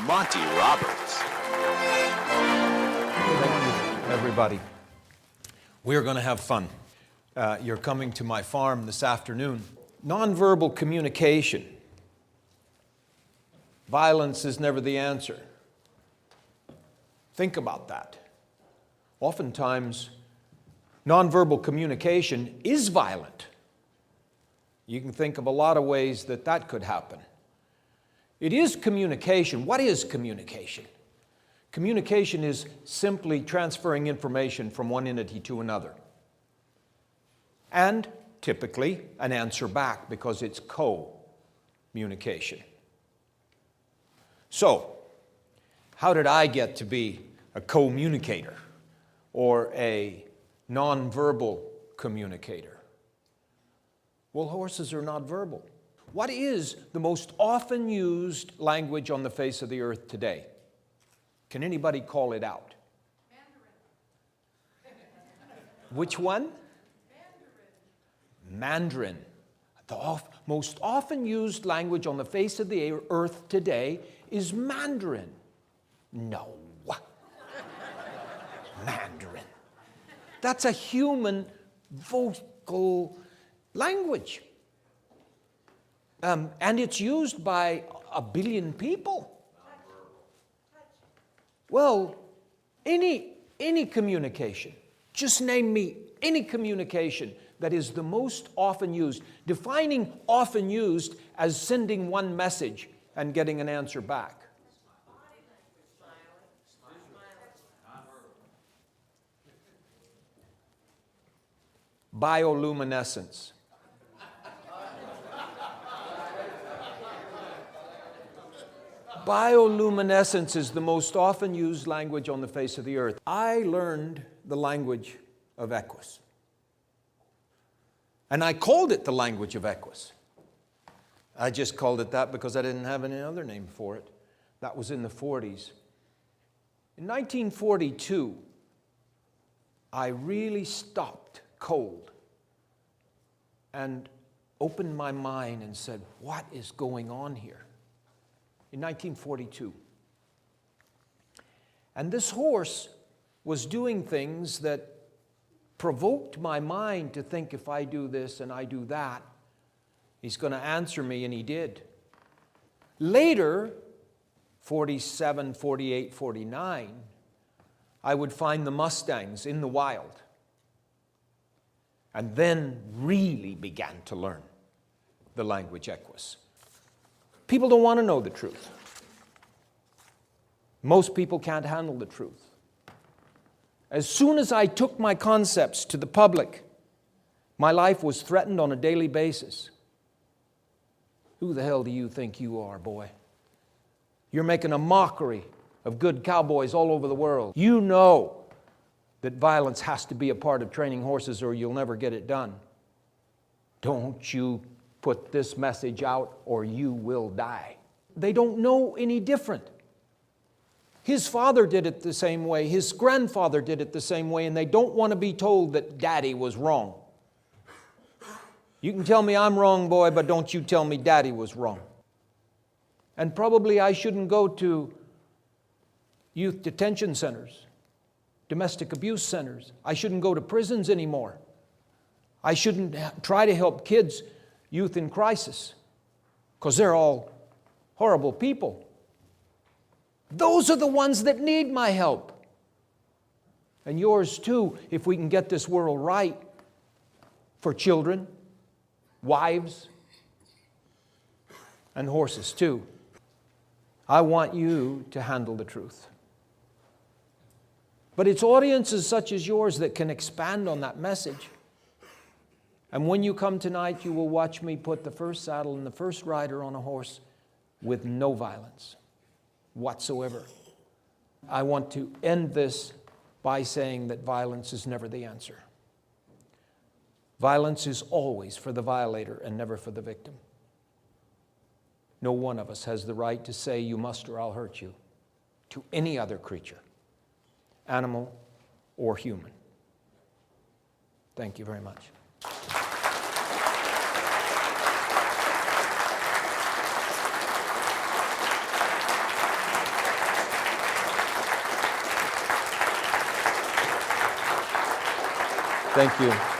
Monty Roberts. Thank you, everybody. We're going to have fun. You're coming to my farm this afternoon. Nonverbal communication. Violence is never the answer. Think about that. Oftentimes, nonverbal communication is violent. You can think of a lot of ways that that could happen. It is communication. What is communication? Communication is simply transferring information from one entity to another. And typically an answer back, because it's co-communication. So, how did I get to be a communicator or a nonverbal communicator? Well, horses are not verbal. What is the most often used language on the face of the earth today? Can anybody call it out? Mandarin. Which one? Mandarin. The most often used language on the face of the earth today is Mandarin. No. Mandarin. That's a human vocal language. And it's used by 1 billion people. Well, any communication. Just name me any communication that is the most often used. Defining often used as sending one message and getting an answer back. Bioluminescence. Bioluminescence is the most often used language on the face of the earth. I learned the language of Equus. And I called it the language of Equus. I just called it that because I didn't have any other name for it. That was in the 40s. In 1942, I really stopped cold and opened my mind and said, what is going on here? In 1942. And this horse was doing things that provoked my mind to think, if I do this and I do that, he's going to answer me, and he did. Later, 47, 48, 49, I would find the Mustangs in the wild, and then really began to learn the language Equus. People don't want to know the truth. Most people can't handle the truth. As soon as I took my concepts to the public, my life was threatened on a daily basis. Who the hell do you think you are, boy? You're making a mockery of good cowboys all over the world. You know that violence has to be a part of training horses or you'll never get it done. Don't you put this message out or you will die. They don't know any different. His father did it the same way. His grandfather did it the same way, and they don't want to be told that Daddy was wrong. You can tell me I'm wrong, boy, but don't you tell me Daddy was wrong. And probably I shouldn't go to youth detention centers, domestic abuse centers. I shouldn't go to prisons anymore. I shouldn't try to help kids, youth in crisis, because they're all horrible people. Those are the ones that need my help. And yours too, if we can get this world right for children, wives, and horses too. I want you to handle the truth. But it's audiences such as yours that can expand on that message. And when you come tonight, you will watch me put the first saddle and the first rider on a horse with no violence whatsoever. I want to end this by saying that violence is never the answer. Violence is always for the violator and never for the victim. No one of us has the right to say, you must or I'll hurt you, to any other creature, animal or human. Thank you very much. Thank you.